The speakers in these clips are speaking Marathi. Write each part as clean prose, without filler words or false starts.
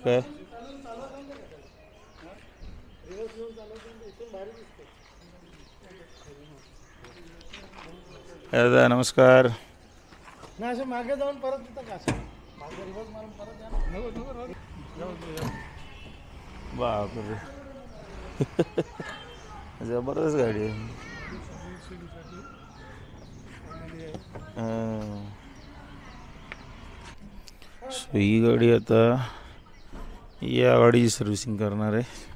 काय दादा नमस्कार. नाही असं मागे जाऊन परत तिथं का असं मागे रिवर्स मारून परत या. बापरे जबरदस्त गाडी आहे. सो ही गाडी आता या गाडीची सर्व्हिसिंग करणार आहे.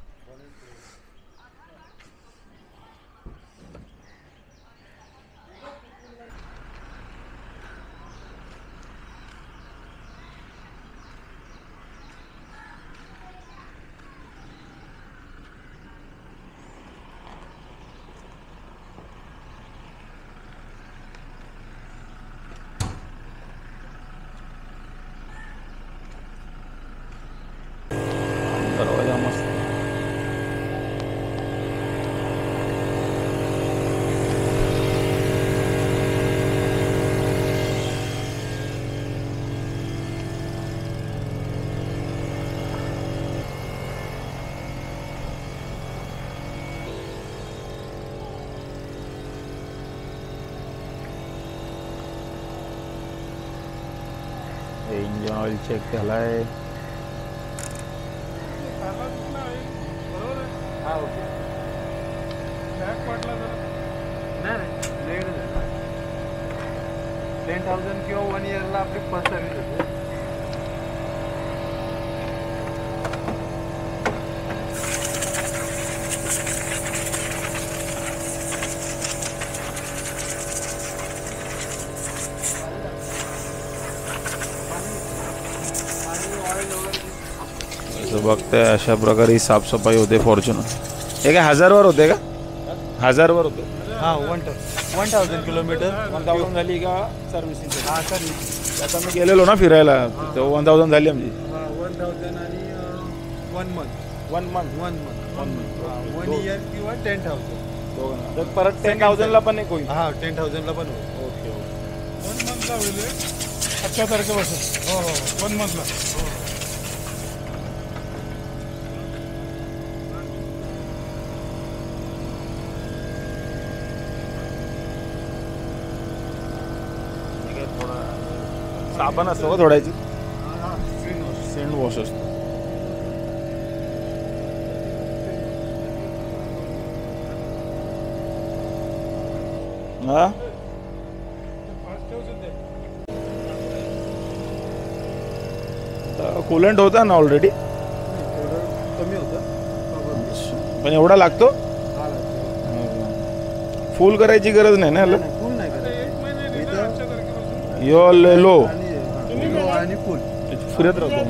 दरवाजा मस्त. इंजन ऑइल चेक केला आहे. हा ओके बॅक पडला जरा नाही लेट झाला 10,000 किंवा 1 इयरला आपली फर्स्ट सर्व्हिस होते. बघताय अशा प्रकारे ही साफसफाई होते फॉर्च्युनर. हे काय 1000वर होते का? 1000वर होते. हां 1,000 किलोमीटर 1000 झाली का सर्व्हिसिंग? हां सर्व्हिस आता मी गेलेलो ना फिरायला तेव्हा 1000 झाली आमची. 1,000 आणि 1 मंथ 1 मंथ 1 इयर किंवा 10,000 दोघांना. तर परत 10,000ला पण एक होईल. हां 10,000ला पण होईल. Okay okay. 1 मंथला होईल 18 तारखेपासून. हो हो 1 मंथला. साबण असतो का थोड्याची? सेंड वॉश असतो. हा कूलंट होता ना ऑलरेडी, कमी होतं पण एवढा लागतो. फुल करायची गरज नाही ना याला. फुल नाही करायचं. यो लो आणि फुल फिरत राहतो.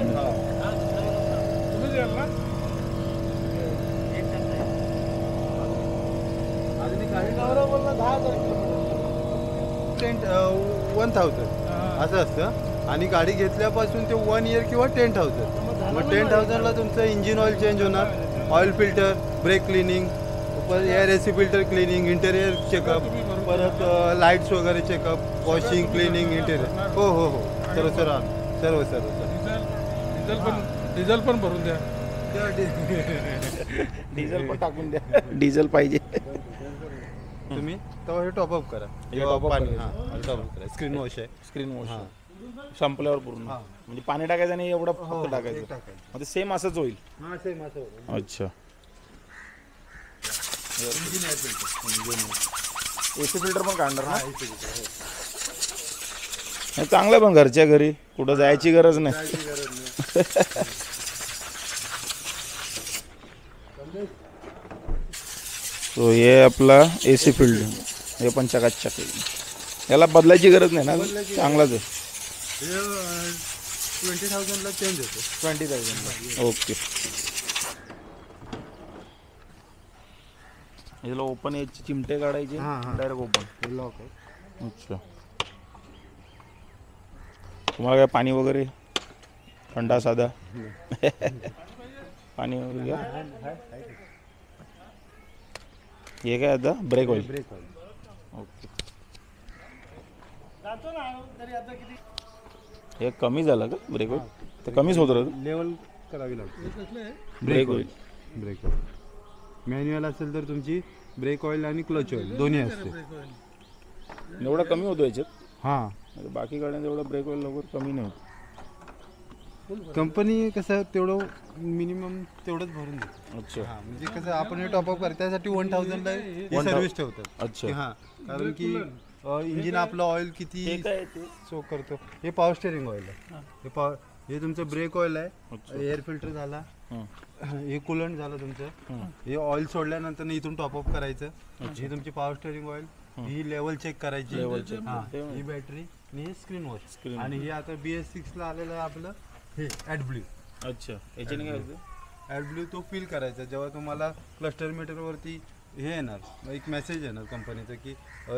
असं असतं आणि गाडी घेतल्यापासून ते 1 इयर किंवा 10,000. मग 10,000ला तुमचं इंजिन ऑइल चेंज होणार, ऑइल फिल्टर, ब्रेक क्लिनिंग, परत air AC filter cleaning, interior checkup, परत लाईट्स वगैरे चेकअप, वॉशिंग क्लिनिंग इंटेरियर. हो हो हो सर्व सर्व सर्व सर्व. डिझेल पण भरून द्या. डिझेल पण टाकून द्या. डिझेल पाहिजे. तुम्ही तेव्हा हे टॉपअप करा. पाणी हां टॉपअप करा. स्क्रीन वॉश आहे. स्क्रीन वॉश संपल्यावर पूर्ण म्हणजे पाणी टाकायचं नाही, एवढं फक्त टाकायचं. मग ते सेम असंच होईल. हां सेम असं होतं. अच्छा. एसी फिल्टर पण काढणार ना? चांगलं पण घरच्या घरी कुठं जायची गरज नाही. सो हे आपला एसी फिल्टर हे पण चकाचक आहे. याला बदलायची गरज नाही ना, चांगलाच आहे. 20,000ला चेंज होतो. 20,000. ओके. याला ओपन याचे चिमटे काढायचे डायरेक्ट ओपन लॉक आहे. अच्छा. तुम्हाला काय पाणी वगैरे थंडा साधा पाणी वगैरे घ्या. हे काय आता ब्रेक ऑइल. ओके. जातो ना तरी आता किती हे कमी झालं का ब्रेक ऑइल? ते कमीच होत राहतं. लेवल करावी लागते. ब्रेक होईल. ब्रेक ऑइल मॅन्युअल असेल तर तुमची ब्रेक ऑइल आणि क्लच ऑइल दोन्ही असते. एवढा कमी होतो याच्यात. हां बाकी गाड्यांचा एवढा ब्रेक ऑइल लवकर कमी नाही होत. कंपनी कसं तेवढं मिनिमम तेवढंच भरून देते. अच्छा. हां म्हणजे कसं आपण हे टॉपअप करतो त्यासाठी 1000ला ही सर्व्हिस ठेवतात. अच्छा. हां कारण की इंजिन आपलं ऑइल किती सो करतो. हे पॉवर स्टेअरिंग ऑइल आहे. हे तुमचं ब्रेक ऑइल आहे. एअर फिल्टर झाला. हे कूलंट झालं तुमचं. हे ऑइल सोडल्यानंतर इथून टॉपअप करायचं. ही तुमची पॉवर स्टेअरिंग ऑइल. ही लेवल चेक करायची. ही बॅटरी आणि हे स्क्रीन वॉच. आणि हे आता BS6 ला आलेलं आहे आपलं हे ॲडब्ल्यू. अच्छा. याच्याने काय होतं? ॲडब्ल्यू तो फील करायचा जेव्हा तुम्हाला क्लस्टर मीटरवरती हे येणार एक मेसेज येणार कंपनीचं की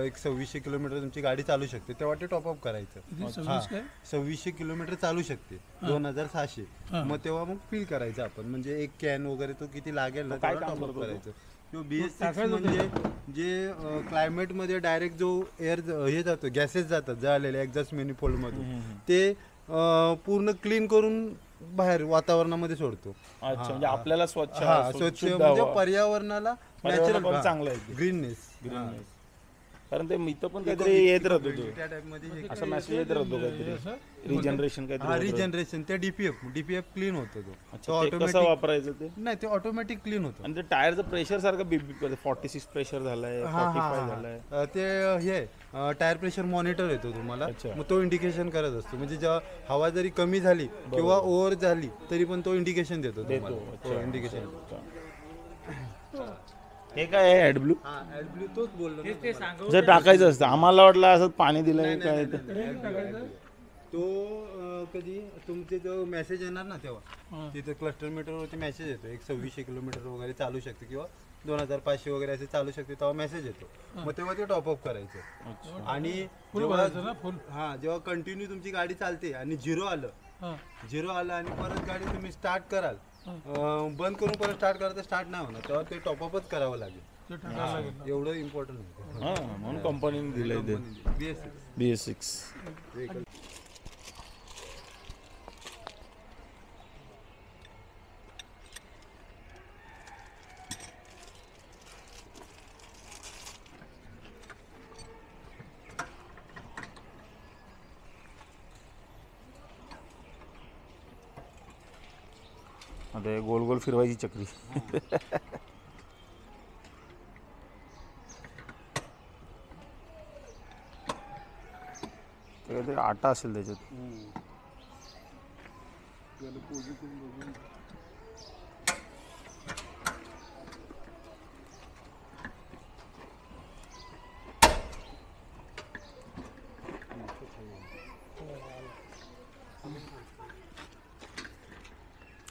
एक 2600 किलोमीटर तुमची गाडी चालू शकते तेव्हा ते टॉपअप करायचं. 2600 किलोमीटर चालू शकते 2600. मग तेव्हा मग फील करायचं आपण म्हणजे एक कॅन वगैरे तो किती लागेल ना तेव्हा टॉपअप करायचं. किंवा BS6 म्हणजे जे क्लायमेटमध्ये डायरेक्ट जो एअर हे जातो गॅसेस जातात जळलेले एक्झॉस्ट मॅनिफोल्डमधून ते पूर्ण क्लीन करून बाहेर वातावरणामध्ये सोडतो. अच्छा. म्हणजे आपल्याला स्वच्छ स्वच्छ म्हणजे पर्यावरणाला नॅचरल चांगलं आहे. ग्रीननेस. कारण ते इथं पण काहीतरी येत राहतो त्या टाइप मध्ये असा मेसेज येत राहतो काहीतरी रिजनरेशन काहीतरी. रिजनरेशन ते डीपीएफ क्लीन होतो तो. ते कसं वापरायचं ते? नाही ते ऑटोमॅटिक क्लीन होतं. आणि ते टायरचं प्रेशर सारखं 46 प्रेशर झालंय 45 झालंय. ते हे टायर प्रेशर मॉनिटर येतो तुम्हाला. मग तो इंडिकेशन करत असतो म्हणजे जेव्हा हवा जरी कमी झाली किंवा ओव्हर झाली तरी पण तो इंडिकेशन देतो तुम्हाला. इंडिकेशन हे काय आहे ॲडब्ल्यू? ॲडब्ल्यू तोच बोललो जर टाकायचं असतं आम्हाला वाटलं असं पाणी दिलंय काय तो कधी तुमचे जो मेसेज येणार ना तेव्हा तिथे क्लस्टर मीटरवरती मेसेज येतो एक 2600 किलोमीटर वगैरे चालू शकते किंवा 2500 वगैरे असे चालू शकते तेव्हा मेसेज येतो. मग तेव्हा ते टॉपअप करायचं. आणि जेव्हा कंटिन्यू तुमची गाडी चालते आणि झिरो आलं आणि परत गाडी तुम्ही स्टार्ट कराल बंद करून परत स्टार्ट करायचं स्टार्ट नाही होणार तेव्हा ते टॉपअपच करावं लागेल. एवढं इम्पॉर्टंट आहे. म्हणून कंपनीने दिलंय ते BS6. आता हे गोल गोल फिरवायची चक्री. काहीतरी आटा असेल त्याच्यात.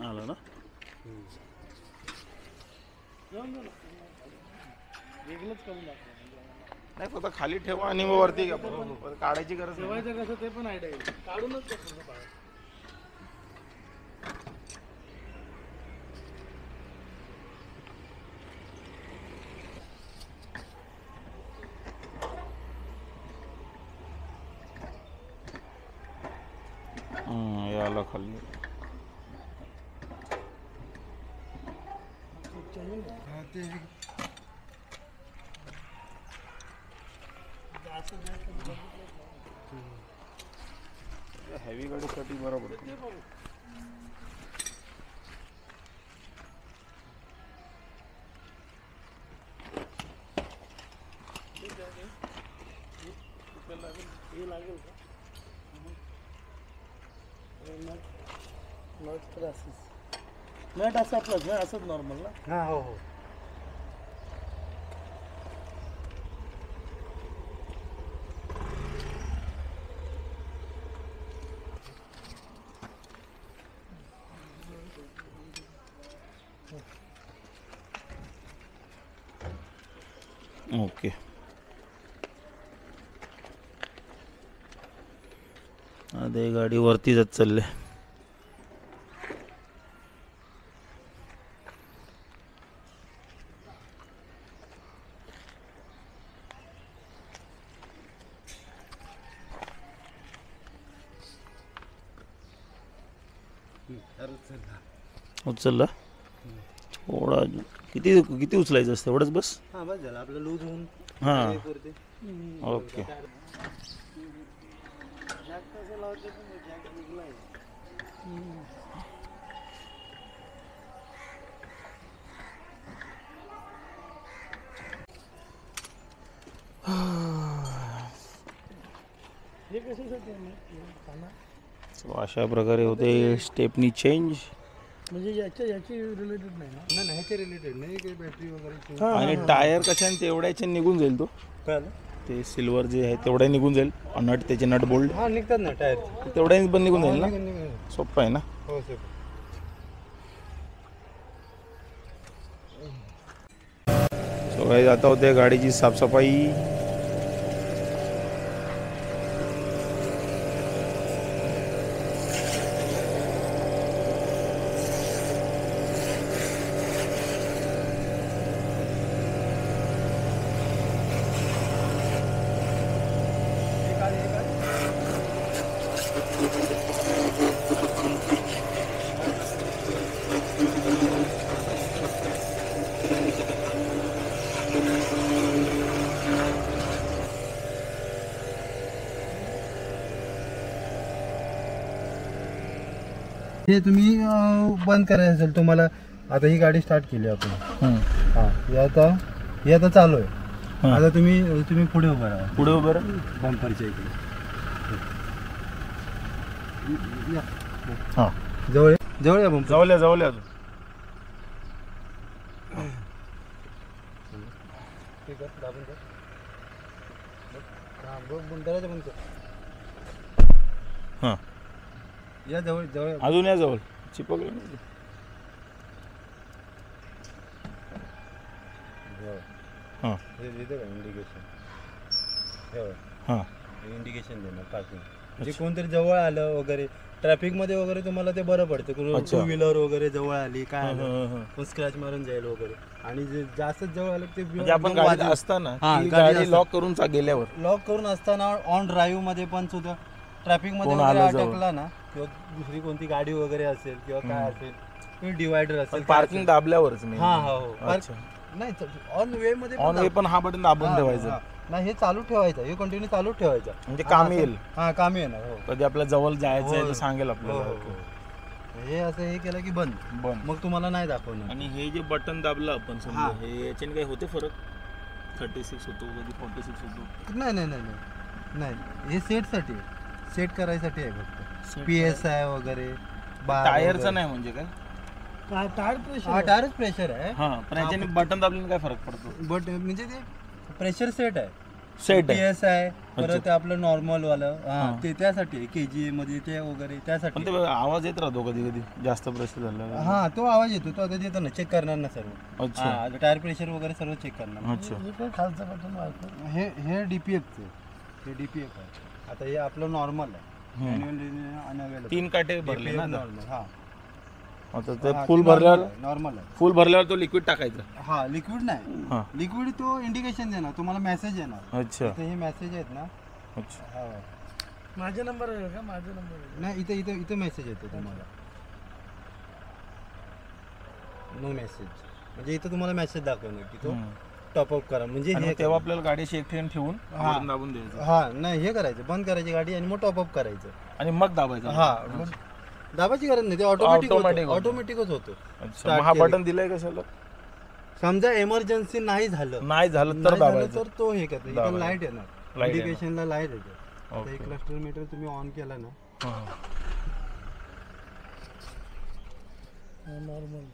आलं ना. नाही फक्त खाली ठेवा आणि मग वरती काढायची गरज नाही. कसं ते पण आयडिया काढूनच याला खाली हेवी गाडीसाठी बरोबर आहे. नट असं आपलं ना असंच नॉर्मल ना. हो ओके. आता ही गाडी वरती जात चालले. उचलला थोडा. किती किती उचलायचं असतं एवढंच बस. हा बस झालं आपलं लूज होऊन हां एक वरती. ओके. हे कशासाठी आहे मग? खाना? So, अशा प्रकारे होते स्टेपनी चेंज. म्हणजे याची रिलेटेड नाही ना? नाही नाही ह्याच्या रिलेटेड नाही काही बॅटरी वगैरे. आणि टायर कशाने तेवढ्या याच्याने निघून जाईल तो. काय आलं? ते सिल्वर जे आहे तेवढ्या निघून जाईल. नट त्याचे नट बोल्ट हा निघतात ना टायर. तेवढ्याने पण निघून जाईल ना. निघून. सोपं आहे ना. हो सर. सो काही आता होते गाडीची साफसफाई. हे तुम्ही बंद करायचं असेल तुम्हाला. आता ही गाडी स्टार्ट केली आपण. हा हे आता चालू आहे. आता तुम्ही पुढे उभं राहा. पुढे उभं राहा. बंपरच्या इकडे. हां जवळ जवळ या बंपर. जाऊल्या जाऊल्या अजून. ठीक आहे दाबून द्या. हा दरवाजा बंद कर. हां या जवळ जवळ. अजून या जवळ. चिपकलं नाही. हां हे देतं का इंडिकेशन. हां इंडिकेशन देणार पार्किंग. म्हणजे कोणतरी जवळ आलं वगैरे ट्रॅफिकमध्ये वगैरे तुम्हाला ते बरं पडतं. टू व्हीलर वगैरे जवळ आली काय आलं पण स्क्रॅच मारून जाईल वगैरे. आणि जे जास्त जवळ आलं ते म्हणजे आपण गाडीत असताना हां, ती गाडी गाडी लॉक करून गेल्यावर लॉक करून असताना ऑन ड्राईव्ह मध्ये पण सुद्धा ट्रॅफिक मध्ये कोण वगैरे आलं जवळ. अटकला ना किंवा दुसरी कोणती गाडी वगैरे असेल किंवा काय असेल किंवा डिवायडर असेल पार्किंग दाबल्यावरच मी. हा हा हो अच्छा. नाही ऑन वे मध्ये ऑन वे पण हा बटन दाबून ठेवायचं. नाही हे चालू ठेवायचं. हे कंटिन्यू चालू ठेवायचं. म्हणजे काम येईल. हा काम येणार. हो कधी आपल्या जवळ जायचं आहे हो. तर सांगेल हो, आपल्याला. हो, हो. हे असं हे केलं की बंद. बंद. मग तुम्हाला नाही दाखवणार. आणि हे जे बटन दाबलं आपण समजा हां. हे याच्याने काही होते फरक. 36 होतो कधी 46 होतो. नाही नाही नाही नाही नाही हे सेटसाठी सेट करायसाठी आहे फक्त. Set PSI वगैरे टायरचं नाही म्हणजे काय. Tyre pressure. हा टायरच प्रेशर आहे. हा पण याच्याने बटन दाबल्याने काय फरक पडतो. बट म्हणजे ते प्रेशर सेट आहे. सेट आहे. PSI परत आपलं नॉर्मल वालं ते त्यासाठी आहे. KG मध्ये ते वगैरे पण त्यासाठी. ते आवाज येत राहतो कधी कधी जास्त प्रेशर झालं. हा तो आवाज येतो. तो आता देतो ना चेक करणार ना सर्व. अच्छा टायर प्रेशर वगैरे सर्व चेक करणार. अच्छा. हे पण खालचं बटन वाढतं. हे DPF हे DPF आहे. आता हे आपलं नॉर्मल आहे. मॅन्युअल 3 काटे भरले ना आता. नॉर्मल. हा आता ते फुल भरल्यावर नॉर्मल आहे. फुल भरल्यावर तो लिक्विड टाकायचा. हा लिक्विड नाही. हा लिक्विड तो इंडिकेशन देणार तुम्हाला मेसेज येणार. अच्छा इथे हे मेसेज आहेत ना. अच्छा. हा माझा नंबर आहे का? माझा नंबर आहे. नाही इथे इथे इथे मेसेज येतो तुम्हाला. नो मेसेज म्हणजे इथं तुम्हाला मेसेज दाखवणार की तो टॉपअप करा. म्हणजे आणि हे तेव्हा आपल्याला गाडीशी एक ट्रेन ठेवून हा. वरून दाबून द्यायचं हा नाही हे करायचं बंद करायची गाडी आणि मग टॉपअप करायचं. आणि मग दाबायचं. हा मग दाबाची गरज नाही. ते Automatic ऑटोमॅटिक होतं. ऑटोमॅटिकच होतो. अच्छा मग हा बटन दिलाय कशाला. समजा एमर्जन्सी नाही झालं नाही झालं तर नाही झालं दाबायचं. तर तो हे करतो. इथं दाबायचं. लाईट येणार. Light येणार. इंडिकेशनला लाईट येते. आता Okay. एक क्लस्टर मीटर तुम्ही ऑन केला ना. नॉर्मल.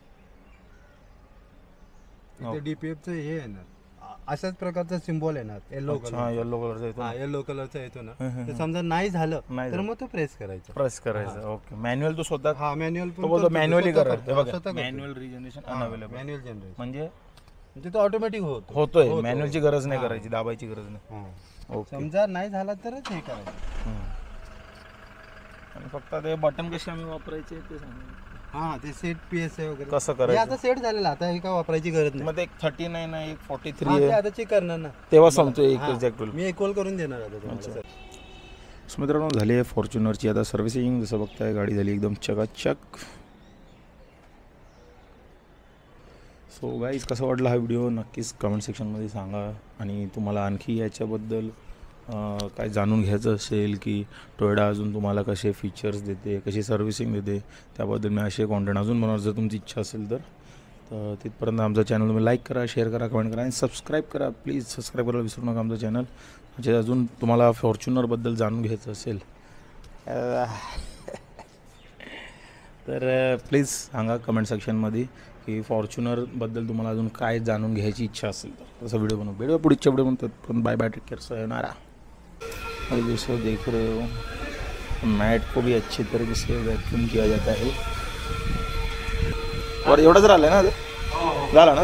इथे DPFचं हे येणार. अशाच प्रकारचा सिम्बॉल येणार. येलो अच्छा कलर. येलो कलरचा येतो. हा येलो कलरचा येतो ना. तर समजा नाही झालं नाही तर झालं. मग तो प्रेस करायचा. प्रेस करायचं. ओके मॅन्युअल तो स्वतः. हा मॅन्युअल तो बोलतो मॅन्युअली करा. स्वतः manual regeneration unavailable. Manual generation म्हणजे म्हणजे तो ऑटोमॅटिक होतो. होतोय. मॅन्युअलची गरज नाही करायची. दाबायची गरज नाही. हा. ओके. समजा नाही झाला तरच हे करायचं. आणि फक्त ते बटन कसे आम्ही वापरायचे ते सांगा. हा ते सेट PSI वगैरे कसं हे करायचं. आता सेट झालेलं. आता हे काय वापरायची गरज नाही. मग ते एक 39 आहे एक 43 हा, ते आहे आता चेक करणार ना. तेव्हा सांगतो एक हा. एक्झॅक्ट. मी इक्वल करून देणार आता तुम्हाला. मित्रांनो झाली आहे फॉर्च्युनरची आता सर्व्हिसिंग. जसं बघताय गाडी झाली एकदम चकाचक. सो गाईज कसा वाटला हा व्हिडिओ नक्कीच कमेंट सेक्शनमध्ये सांगा. आणि तुम्हाला आणखी याच्याबद्दल काय जाणून घ्यायचं असेल की टोयोटा अजून तुम्हाला कसे फीचर्स देते, कशी सर्व्हिसिंग देते, त्याबद्दल मी असे कॉन्टेंट अजून बनवणार जर तुमची इच्छा असेल तर तिथपर्यंत आमचा चॅनल तुम्ही लाईक करा, शेअर करा, कमेंट करा आणि सबस्क्राईब करा. प्लीज सबस्क्राईब करायला विसरू नका आमचं चॅनल. म्हणजे अजून तुम्हाला फॉर्च्युनरबद्दल जाणून घ्यायचं असेल तर प्लीज सांगा कमेंट सेक्शनमध्ये की फॉर्च्युनरबद्दल तुम्हाला अजून काय जाणून घ्यायची इच्छा असेल तर तसा व्हिडिओ बनवू. व्हिडिओ पुढच्या व्हिडिओ म्हणतात पण bye bye, take care, sayonara. और जैसे देख रहे हो मैट को भी अच्छी तरीके से वैक्यूम किया जाता है. और एवढंच राहिलं ना, झालं ना.